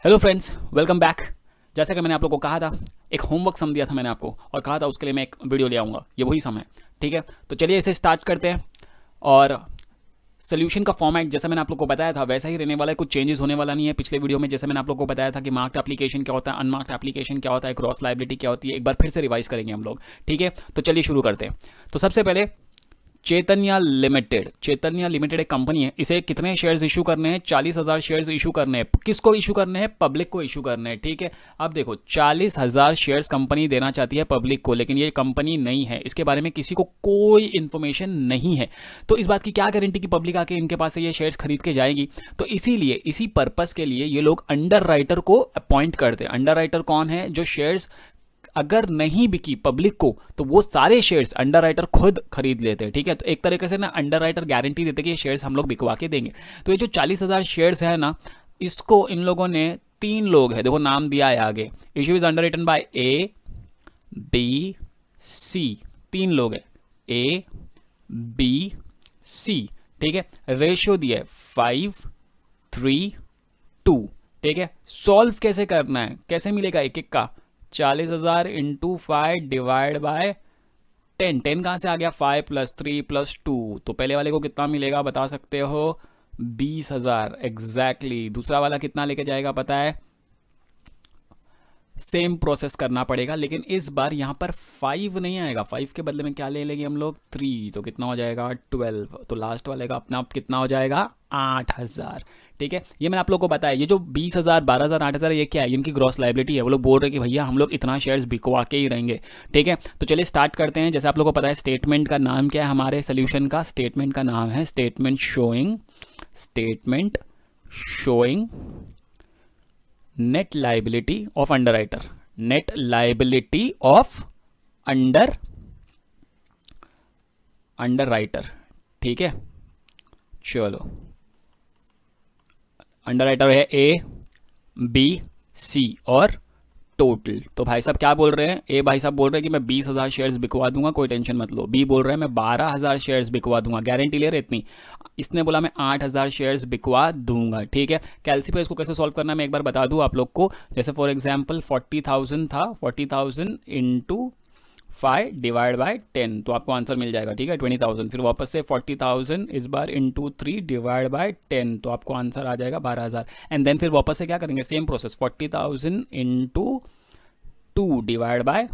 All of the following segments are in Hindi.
Hello friends, welcome back. जैसा कि मैंने आप लोगों को कहा था, एक होमवर्क सम दिया था मैंने आपको और कहा था उसके लिए मैं एक वीडियो ले आऊँगा। ये वही सम है, ठीक है। तो चलिए इसे स्टार्ट करते हैं। और सोल्यूशन का फॉर्मेट जैसा मैंने आप लोगों को बताया था वैसा ही रहने वाला है, कुछ चेंजेस होने वाला नहीं है। पिछले वीडियो में जैसे मैंने आप लोगों को बताया था कि मार्क्ड एप्लीकेशन क्या होता है, अनमार्क्ड एप्लीकेशन क्या होता है, क्रॉस लायबिलिटी क्या होती है, एक बार फिर से रिवाइज करेंगे हम लोग, ठीक है। तो चलिए शुरू करते हैं। तो सबसे पहले चैतन्य लिमिटेड एक कंपनी है। इसे कितने शेयर्स इशू करने हैं? 40,000 शेयर्स इशू करने हैं। किसको इशू करने हैं? पब्लिक को इशू करने हैं, ठीक है। अब देखो 40,000 शेयर्स कंपनी देना चाहती है पब्लिक को, लेकिन ये कंपनी नहीं है, इसके बारे में किसी को कोई इन्फॉर्मेशन नहीं है। तो इस बात की क्या गारंटी कि पब्लिक आके इनके पास से ये शेयर्स खरीद के जाएगी? तो इसीलिए इसी पर्पस के लिए ये लोग अंडर राइटर को अपॉइंट करते हैं। अंडर राइटर कौन है? जो शेयर्स अगर नहीं बिकी पब्लिक को तो वो सारे शेयर्स अंडर राइटर खुद खरीद लेते हैं, ठीक है। तो एक तरीके से ना अंडर राइटर गारंटी देते हैं कि ये शेयर्स हम लोग बिकवा के देंगे। तो ये जो 40,000 शेयर्स है ना, इसको इन लोगों ने, 3 लोग है, देखो नाम दिया है आगे, issue is under written by A B C. 3 लोग है, ए बी सी, ठीक है। रेशियो दिया है 5:3:2, ठीक है। सॉल्व कैसे करना है, कैसे मिलेगा एक एक का? 40,000 इंटू 5 डिवाइड बाय 10। 10 कहाँ से आ गया? 5+3+2। तो पहले वाले को कितना मिलेगा बता सकते हो? 20,000 एग्जैक्टली। दूसरा वाला कितना लेके जाएगा पता है? सेम प्रोसेस करना पड़ेगा, लेकिन इस बार यहाँ पर 5 नहीं आएगा। 5 के बदले में क्या ले लेंगे हम लोग? 3। तो कितना हो जाएगा? 12। तो लास्ट वाले का अपना आप कितना हो जाएगा? 8,000, ठीक है। ये मैंने आप लोगों को बताया, ये जो 20,000, 12,000, 8,000 ये क्या है? इनकी ग्रॉस लाइबिलिटी है। वो लोग बोल रहे हैं कि भैया हम लोग इतना शेयर्स बिकवा के ही रहेंगे, ठीक है। तो चलिए स्टार्ट करते हैं। जैसे आप लोगों को पता है स्टेटमेंट का नाम क्या है हमारे सोल्यूशन का? स्टेटमेंट का नाम है statement showing net liability of under writer. Net liability of under writer, ठीक है। चलो, अंडर राइटर है ए बी सी और टोटल। तो भाई साहब क्या बोल रहे हैं? ए भाई साहब बोल रहे हैं कि मैं 20,000 शेयर्स बिकवा दूंगा, कोई टेंशन मत लो। बी बोल रहे हैं मैं 12,000 शेयर्स बिकवा दूंगा, गारंटी ले रहे इतनी। इसने बोला मैं 8,000 शेयर्स बिकवा दूंगा, ठीक है। कैलसी पे इसको कैसे सॉल्व करना है मैं एक बार बता दूं आप लोग को। जैसे फॉर एग्जांपल 40,000 था, 40,000 इंटू 5 डिवाइड बाय 10, तो आपको आंसर मिल जाएगा, ठीक है, 20,000। फिर वापस से 40,000 इस बार इंटू 3 डिवाइड बाय 10, तो आपको आंसर आ जाएगा 12,000। एंड देन फिर वापस से क्या करेंगे? Same process, 40,000 into 2 divide by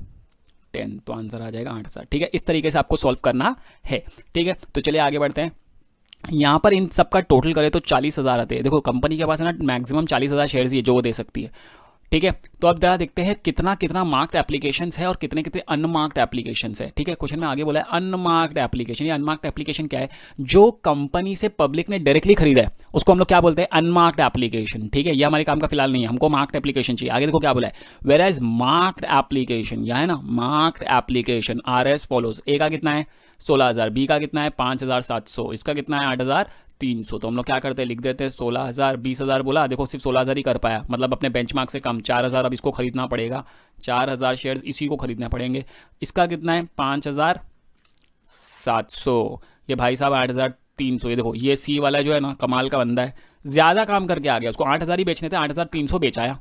10, तो आंसर आ जाएगा 8,000, ठीक है। इस तरीके से आपको सॉल्व करना है, ठीक है। तो चलिए आगे बढ़ते हैं। यहाँ पर इन सबका टोटल करें तो 40,000 आते हैं। देखो कंपनी के पास है ना मैक्सिमम 40,000 शेयर्स ये जो वो दे सकती है, ठीक है। तो अब जरा देखते हैं कितना कितना मार्क्ड एप्लीकेशंस है और कितने कितने अनमार्क्ड एप्लीकेशंस है, ठीक है। क्वेश्चन में आगे बोला है अनमार्क्ड एप्लीकेशन। ये अनमार्क्ड एप्लीकेशन क्या है? जो कंपनी से पब्लिक ने डायरेक्टली खरीदा है उसको हम लोग क्या बोलते हैं? अनमार्क्ड एप्लीकेशन, ठीक है। ये हमारे काम का फिलहाल नहीं है, हमको मार्क्ड एप्लीकेशन चाहिए। आगे देखो क्या बोला है, वेयर एज मार्क्ड एप्लीकेशन, यह है ना marked application are as follows. A का कितना है? 16,000। बी का कितना है? 5,700। इसका कितना है? 8,300। तो हम लोग क्या करते हैं? लिख देते हैं 16,000। 20,000 बोला, देखो सिर्फ 16,000 ही कर पाया, मतलब अपने बेंचमार्क से कम। 4,000 अब इसको खरीदना पड़ेगा, 4,000 शेयर्स इसी को खरीदने पड़ेंगे। इसका कितना है? 5,700। ये भाई साहब 8,300। ये देखो ये सी वाला जो है ना कमाल का बंदा है, ज़्यादा काम करके आ गया। उसको 8,000 ही बेचने थे, 8,300 बेचाया।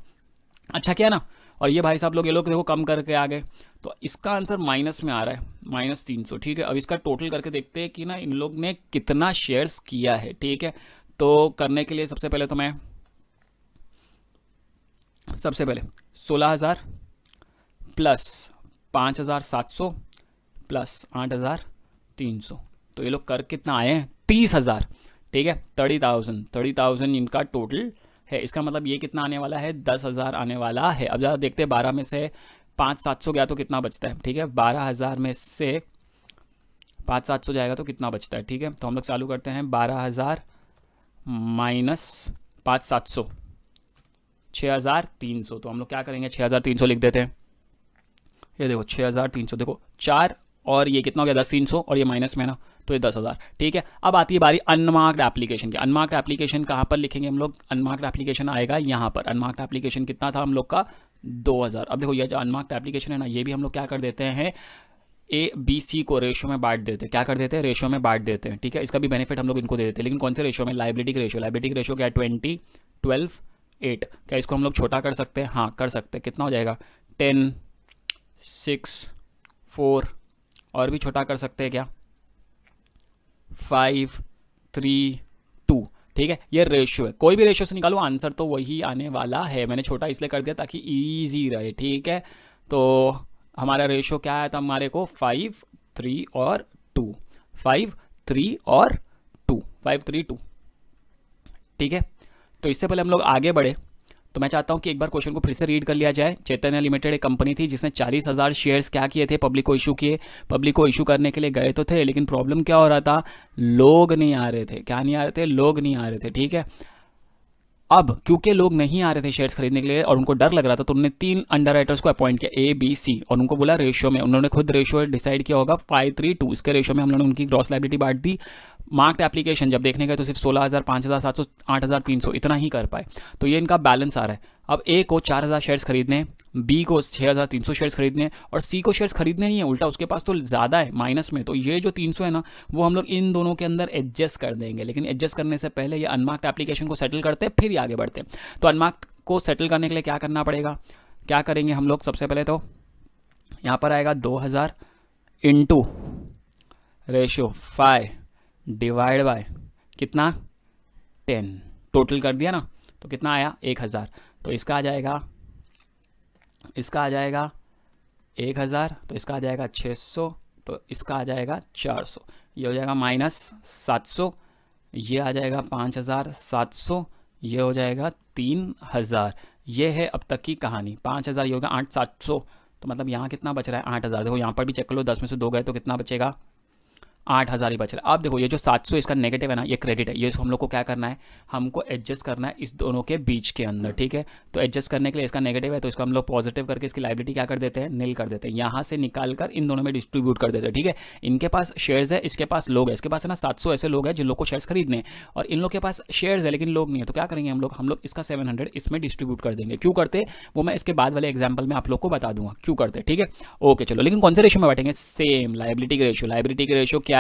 अच्छा किया ना। और ये भाई साहब लोग, ये लोग देखो कम करके आ गए। तो इसका आंसर माइनस में आ रहा है, -300, ठीक है। अब इसका टोटल करके देखते हैं कि ना इन लोग ने कितना शेयर्स किया है, ठीक है। तो करने के लिए सबसे पहले 16,000 प्लस 5,700 प्लस 8,300, तो ये लोग कर कितना आए हैं? 30,000, ठीक है। 30,000 इनका टोटल है। इसका मतलब ये कितना आने वाला है? 10,000 आने वाला है। अब ज़्यादा देखते हैं, 12 में से 5,700 गया तो कितना बचता है, ठीक है। 12,000 में से 5,700 जाएगा तो कितना बचता है, ठीक है। तो हम लोग चालू करते हैं, 12,000 माइनस 5,700, 6,300। तो हम लोग क्या करेंगे? 6,300 लिख देते हैं। ये देखो 6,300, देखो 4 और ये कितना हो गया? 10,300 और ये माइनस में ना, तो ये 10,000, ठीक है। अब आती है बारी अनमार्क्ड एप्लीकेशन की। अनमार्क्ड एप्लीकेशन कहाँ पर लिखेंगे हम लोग? अनमार्क्ड एप्लीकेशन आएगा यहाँ पर। अनमार्क्ड एप्लीकेशन कितना था हम लोग का? 2,000। अब देखो ये जो अनमार्क्ड एप्लीकेशन है ना, ये भी हम लोग क्या कर देते हैं? ए बी सी को रेशियो में बांट देते हैं। क्या कर देते हैं? रेशियो में बांट देते हैं, ठीक है। इसका भी बेनिफिट हम लोग इनको दे देते हैं, लेकिन कौन से रेशियो में? लाइबिलिटी के रेशियो। लाइबिलिटी के रेशियो क्या है? 20, 12, 8। क्या इसको हम लोग छोटा कर सकते हैं? हाँ कर सकते हैं। कितना हो जाएगा? 10, 6, 4, और भी छोटा कर सकते हैं क्या? 5, 3, 2। ठीक है, ये रेशियो है, कोई भी रेशियो से निकालो आंसर तो वही आने वाला है। मैंने छोटा इसलिए कर दिया ताकि इजी रहे। ठीक है, तो हमारा रेशियो क्या आया था हमारे को? 5, 3 और 2। 5, 3 और 2, 5, 3, 2। ठीक है, तो इससे पहले हम लोग आगे बढ़े तो मैं चाहता हूं कि एक बार क्वेश्चन को फिर से रीड कर लिया जाए। चैतन्य लिमिटेड एक कंपनी थी जिसने 40,000 शेयर्स क्या किए थे? पब्लिक को इशू किए। पब्लिक को इशू करने के लिए गए तो थे, लेकिन प्रॉब्लम क्या हो रहा था? लोग नहीं आ रहे थे। क्या नहीं आ रहे थे? लोग नहीं आ रहे थे। ठीक है, अब क्योंकि लोग नहीं आ रहे थे शेयर्स खरीदने के लिए और उनको डर लग रहा था, तो उन्होंने 3 अंडर राइटर्स को अपॉइंट किया, A, B, C, और उनको बोला रेशियो में, उन्होंने खुद रेशियो डिसाइड किया होगा 5, 3, 2। इसके रेशियो में हम लोगों ने उनकी ग्रॉस लायबिलिटी बांट दी। मार्क्ड एप्लीकेशन जब देखने गए तो सिर्फ 16,000, 5,700, 8,300 इतना ही कर पाए। तो ये इनका बैलेंस आ रहा है। अब A को 4,000 शेयर्स खरीदने, B को 6,300 शेयर्स खरीदने और C को शेयर्स खरीदने नहीं है, उल्टा उसके पास तो ज़्यादा है माइनस में। तो ये जो 300 है ना, वो हम लोग इन दोनों के अंदर एडजस्ट कर देंगे। लेकिन एडजस्ट करने से पहले ये अनमार्क्ड एप्लीकेशन को सेटल करते हैं, फिर ही आगे बढ़ते हैं। तो अनमार्क्ड को सेटल करने के लिए क्या करना पड़ेगा? क्या करेंगे हम लोग? सबसे पहले तो यहाँ पर आएगा 2,000 इंटू रेशियो 5 डिवाइड बाय कितना? 10। टोटल कर दिया ना, तो कितना आया? 1,000। तो इसका आ जाएगा 1,000, तो इसका आ जाएगा 600, तो इसका आ जाएगा 400, ये हो जाएगा -700, ये आ जाएगा 5,700, ये हो जाएगा 3,000। ये है अब तक की कहानी। 5,000 ये होगा 8,700, तो मतलब यहाँ कितना बच रहा है? 8,000। देखो यहाँ पर भी चेक कर लो, 10 में से 2 गए तो कितना बचेगा? 8,000 ही बच रहा है। अब देखो ये जो 700 इसका नेगेटिव है ना, ये क्रेडिट है। ये हम लोग को क्या करना है? हमको एडजस्ट करना है इस दोनों के बीच के अंदर। ठीक है, तो एडजस्ट करने के लिए इसका नेगेटिव है तो इसको हम लोग पॉजिटिव करके इसकी लायबिलिटी क्या कर देते हैं? नील कर देते हैं। यहाँ से निकाल कर इन दोनों में डिस्ट्रीब्यूट कर देते हैं। ठीक है, इनके पास शेयर्स है, इसके पास लोग है। इसके पास है ना 700 ऐसे लोग हैं जिन लोग को शेयर्स खरीदने हैं, और इन लोग के पास शेयर्स है लेकिन लोग नहीं है। तो क्या करेंगे हम लोग इसका 700 इसमें डिस्ट्रीब्यूट कर देंगे। क्यों करते वो मैं इसके बाद वाले एग्जाम्पल में आप लोग को बता दूंगा क्यों करते। ठीक है, ओके चलो। लेकिन कौन से रेशियो में बांटेंगे? सेम लायबिलिटी के रेशियो। लायबिलिटी के रेशियो क्या है?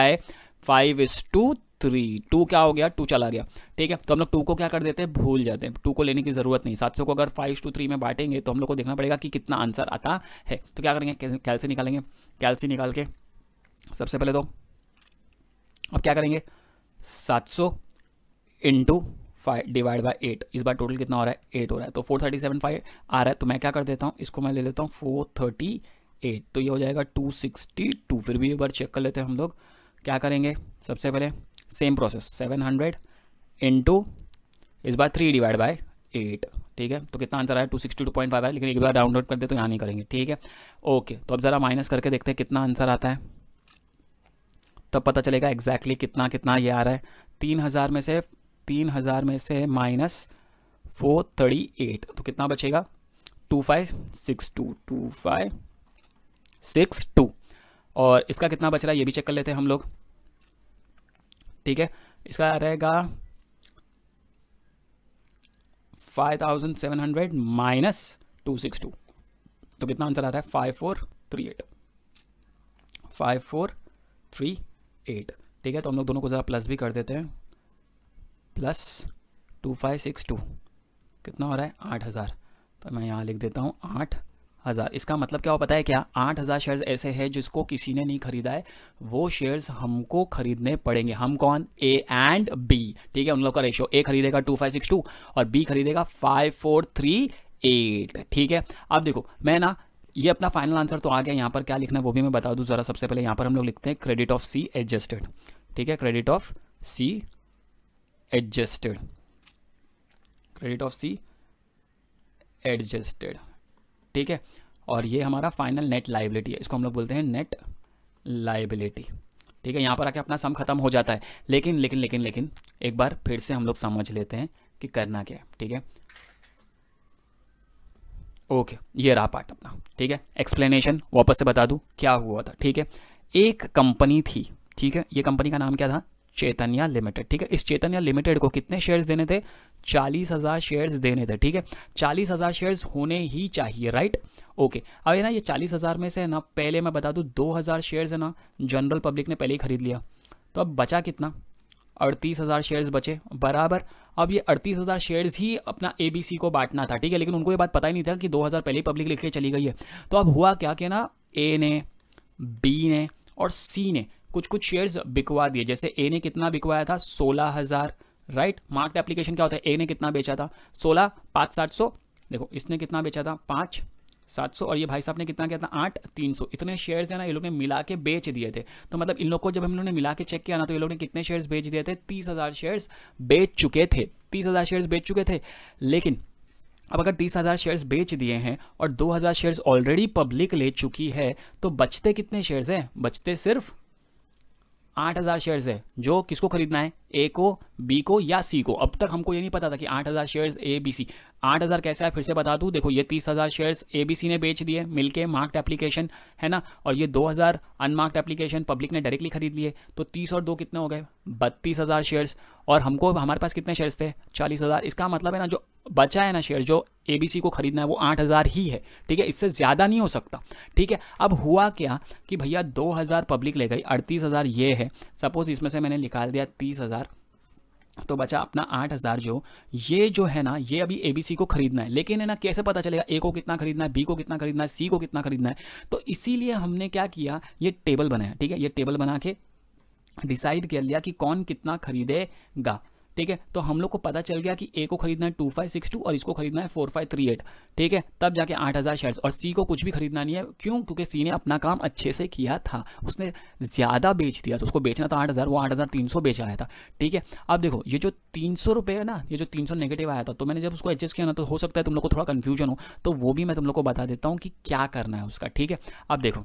5:3। 2 क्या हो गया? 2 चला गया। ठीक है, तो हम लोग 2 को क्या कर देते हैं? भूल जाते हैं। 2 को लेने की जरूरत नहीं। 700 को अगर 5:3 में बांटेंगे तो हम लोग को देखना पड़ेगा कि कितना आंसर आता है। तो क्या करेंगे? कैलसी निकालेंगे। कैलसी निकाल के सबसे पहले तो अब क्या करेंगे? 700 इंटू 5 डिवाइड बाई 8। इस बार टोटल कितना हो रहा है? 8 हो रहा है। तो 437.5 आ रहा है। तो मैं क्या कर देता हूँ, इसको मैं ले लेता हूँ 438, तो ये हो जाएगा 262। फिर भी एक बार चेक कर लेते हैं हम लोग। क्या करेंगे? सबसे पहले सेम प्रोसेस, 700 इंटू इस बार 3 डिवाइड बाय 8। ठीक है, तो कितना आंसर आया? 262.5 आया। लेकिन एक बार राउंड आउट कर दे तो यहाँ नहीं करेंगे। ठीक है, ओके। तो अब ज़रा माइनस करके देखते हैं कितना आंसर आता है, तब पता चलेगा एग्जैक्टली कितना कितना ये आ रहा है। 3,000 में से माइनस 438, तो कितना बचेगा? 2562। और इसका कितना बच रहा है ये भी चेक कर लेते हैं हम लोग। ठीक है, इसका रहेगा 5,700 माइनस 262, तो कितना आंसर आ रहा है? 5438। ठीक है, तो हम लोग दोनों को ज़रा प्लस भी कर देते हैं। प्लस 2562 कितना हो रहा है? 8,000। तो मैं यहाँ लिख देता हूँ 8,000। इसका मतलब क्या हो पता है क्या? 8,000 शेयर्स ऐसे हैं जिसको किसी ने नहीं खरीदा है, वो शेयर्स हमको खरीदने पड़ेंगे। हम कौन? A and B। ठीक है, उन लोग का रेशियो, A खरीदेगा 2562 और B खरीदेगा 5438। ठीक है, अब देखो मैं ना ये अपना फाइनल आंसर तो आ गया। यहाँ पर क्या लिखना है वो भी मैं बता दूँ ज़रा। सबसे पहले यहाँ पर हम लोग लिखते हैं क्रेडिट ऑफ C एडजस्टेड। ठीक है, credit of C adjusted, credit of C adjusted. ठीक है, और ये हमारा फाइनल नेट लाइबिलिटी है, इसको हम लोग बोलते हैं नेट लाइबिलिटी। ठीक है, यहाँ पर आके अपना सम खत्म हो जाता है। लेकिन लेकिन लेकिन लेकिन एक बार फिर से हम लोग समझ लेते हैं कि करना क्या है। ठीक है, ओके, ये रहा पार्ट अपना। ठीक है, एक्सप्लेनेशन वापस से बता दूं क्या हुआ था। ठीक है, एक कंपनी थी। ठीक है, ये कंपनी का नाम क्या था? चैतन्य लिमिटेड। ठीक है, इस चैतन्य लिमिटेड को कितने शेयर्स देने थे? 40,000 शेयर्स देने थे। ठीक है, 40,000 शेयर्स होने ही चाहिए, राइट? ओके, अब है ना ये 40,000 में से है ना, पहले मैं बता दूं 2,000 शेयर्स है ना जनरल पब्लिक ने पहले ही खरीद लिया। तो अब बचा कितना? 38,000 शेयर्स बचे बराबर। अब ये 38,000 शेयर्स ही अपना ABC को बांटना था, ठीक है, लेकिन उनको ये बात पता ही नहीं था कि 2,000 पहले ही पब्लिक लिख के चली गई है। तो अब हुआ क्या कि ना A ने, B ने और C ने कुछ कुछ शेयर्स बिकवा दिए। जैसे A ने कितना बिकवाया था, 16,000, राइट। मार्क्ड एप्लीकेशन क्या होता है, A ने कितना बेचा था, 16, 5,700, देखो इसने कितना बेचा था, 5,700, और ये भाई साहब ने कितना किया था, 8,300। इतने शेयर्स है ना ये लोग ने मिला के बेच दिए थे। तो मतलब इन लोग को जब हम लोगों ने मिला के चेक किया ना, तो ये लोग ने कितने शेयर्स बेच दिए थे, 30,000 शेयर्स बेच चुके थे, 30,000 शेयर्स बेच चुके थे। लेकिन अब अगर 30,000 शेयर्स बेच दिए हैं और 2,000 शेयर्स ऑलरेडी पब्लिक ले चुकी है, तो बचते कितने शेयर्स हैं, बचते सिर्फ 8,000 शेयर्स है। जो किसको खरीदना है, ए को, बी को या सी को। अब तक हमको ये नहीं पता था कि 8,000 शेयर्स ए बी सी। 8,000 कैसा है, फिर से बता दूं, देखो ये 30,000 शेयर्स ए बी सी ने बेच दिए मिलके मार्क्ड एप्लीकेशन, है ना, और ये 2,000 अनमार्क्ड एप्लीकेशन पब्लिक ने डायरेक्टली खरीद लिए। तो 30 और 2 कितने हो गए, 32,000 शेयर्स। और हमको, हमारे पास कितने शेयर्स थे, 40,000। इसका मतलब है ना जो बचा है ना शेयर जो ABC को खरीदना है वो 8,000 ही है, ठीक है, इससे ज़्यादा नहीं हो सकता, ठीक है। अब हुआ क्या कि भैया 2,000 पब्लिक ले गई, 38,000 ये है, सपोज इसमें से मैंने निकाल दिया 30,000, तो बचा अपना 8,000। ये जो है ना, ये अभी ABC को खरीदना है, लेकिन है ना कैसे पता चलेगा A को कितना खरीदना है, B को कितना खरीदना है, C को कितना खरीदना है। तो इसीलिए हमने क्या किया, ये टेबल बनाया, ठीक है, ये टेबल बना के डिसाइड कर लिया कि कौन कितना खरीदेगा, ठीक है। तो हम लोग को पता चल गया कि A को खरीदना है 2562 और इसको खरीदना है 4538, ठीक है। तब जाके 8,000 शेयर्स। और C को कुछ भी खरीदना नहीं है, क्यों, क्योंकि C ने अपना काम अच्छे से किया था, उसने ज़्यादा बेच दिया, तो उसको बेचना था 8,000, वो 8,300 बेच आया था, ठीक है। अब देखो ये जो 300 रुपये है ना, ये जो 300 नेगेटिव आया था, तो मैंने जब उसको एडजस्ट किया ना, तो हो सकता है तुम लोग को थोड़ा कन्फ्यूजन हो, तो वो भी मैं तुम लोग को बता देता हूँ कि क्या करना है उसका, ठीक है। अब देखो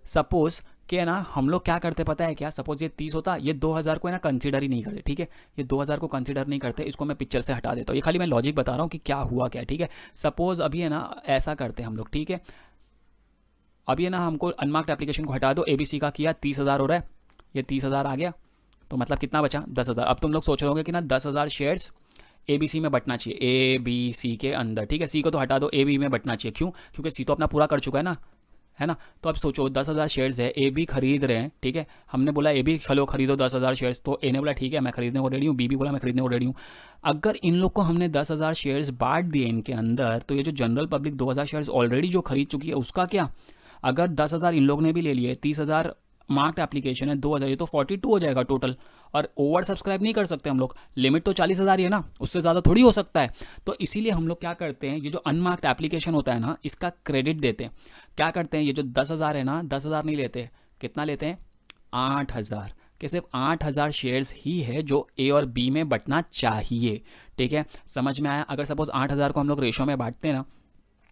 सपोज कि है ना हम लोग क्या करते पता है क्या, सपोज ये 30 होता, ये 2,000 को है ना कंसीडर ही नहीं करते, ठीक है, ये 2,000 को कंसीडर नहीं करते, इसको मैं पिक्चर से हटा देता हूँ। ये खाली मैं लॉजिक बता रहा हूँ कि क्या हुआ क्या, ठीक है। सपोज अभी है ना ऐसा करते हैं हम लोग, ठीक है, अभी है ना हमको अनमार्क्ड एप्लीकेशन को हटा दो, ABC का किया 30,000 हो रहा है, ये 30,000 आ गया, तो मतलब कितना बचा, 10,000। अब तुम लोग सोच रहे हो कि ना 10,000 शेयर्स ABC में बटना चाहिए, ABC के अंदर, ठीक है। C को तो हटा दो, AB में बटना चाहिए, क्यों, क्योंकि C तो अपना पूरा कर चुका है ना। तो अब सोचो 10,000 शेयर्स है, AB खरीद रहे हैं, ठीक है, हमने बोला AB चलो खरीदो 10,000 शेयर्स, तो A ने बोला ठीक है मैं खरीदने को रेडी हूँ, B भी बोला मैं खरीदने को रेडी हूँ। अगर इन लोग को हमने 10,000 शेयर्स बांट दिए इनके अंदर, तो ये जो जनरल पब्लिक 2,000 शेयर्स ऑलरेडी जो खरीद चुकी है उसका क्या, अगर 10,000 इन लोग ने भी ले लिए, 30,000 मार्क्ड एप्लीकेशन है, 2,000, ये तो 42 हो जाएगा टोटल। और ओवर सब्सक्राइब नहीं कर सकते हम लोग, लिमिट तो 40,000 ही है ना, उससे ज़्यादा थोड़ी हो सकता है। तो इसीलिए हम लोग क्या करते हैं, ये जो अनमार्क्ड एप्लीकेशन होता है ना, इसका क्रेडिट देते हैं। क्या करते हैं, ये जो 10,000 है ना, 10,000 नहीं लेते, कितना लेते हैं, 8,000, कि सिर्फ 8,000 शेयर्स ही है जो A और B में बटना चाहिए, ठीक है। समझ में आया। अगर सपोज 8,000 को हम लोग रेशो में बांटते हैं ना,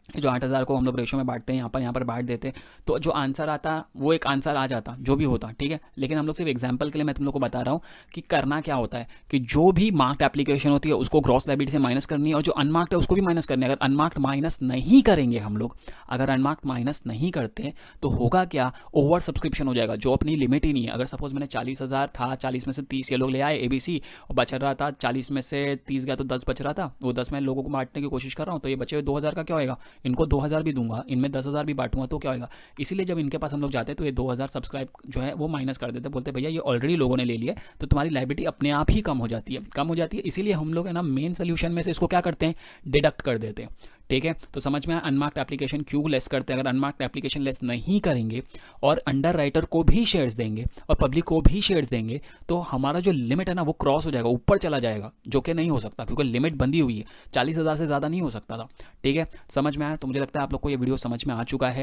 जो 8,000 को हम लोग रेशो में बांटते हैं, यहाँ पर बांट देते, तो जो आंसर आता वो एक आंसर आ जाता जो भी होता, ठीक है। लेकिन हम लोग सिर्फ एग्जांपल के लिए मैं तुम लोग को बता रहा हूँ कि करना क्या होता है, कि जो भी मार्क्ड एप्लीकेशन होती है उसको ग्रॉस लायबिलिटी से माइनस करनी है, और जो अनमार्क्ड है उसको भी माइनस करनी है। अगर अनमार्क्ड माइनस नहीं करेंगे हम लोग, अगर अनमार्क्ड माइनस नहीं करते तो होगा क्या, ओवर सब्सक्रिप्शन हो जाएगा, जो अपनी लिमिट ही नहीं है। अगर सपोज मैंने 40,000 था, 40 में से 30 ये लोग ले आए ABC, और बच रहा था 40 में से 30 गया तो 10 बच रहा था, वो 10 मैं लोगों को बांटने की कोशिश कर रहा हूँ, तो ये बचे हुए 2,000 का क्या होगा, इनको 2,000 भी दूंगा, इनमें 10,000 भी बांटूंगा तो क्या होगा। इसीलिए जब इनके पास हम लोग जाते हैं तो ये 2,000 सब्सक्राइब जो है वो माइनस कर देते, बोलते भैया ये ऑलरेडी लोगों ने ले लिया, तो तुम्हारी लायबिलिटी अपने आप ही कम हो जाती है, इसीलिए हम लोग है ना मेन सोल्यूशन में से इसको क्या करते हैं, डिडक्ट कर देते हैं, ठीक है। तो समझ में अनमार्क्ड एप्लीकेशन क्यों लेस करते हैं। अगर अनमार्क्ड एप्लीकेशन लेस नहीं करेंगे और अंडर राइटर को भी शेयर्स देंगे और पब्लिक को भी शेयर्स देंगे, तो हमारा जो लिमिट है ना वो क्रॉस हो जाएगा, ऊपर चला जाएगा, जो कि नहीं हो सकता क्योंकि लिमिट बंदी हुई है, 40,000 से ज़्यादा नहीं हो सकता था, ठीक है। समझ में आया। तो मुझे लगता है आप लोग को ये वीडियो समझ में आ चुका है।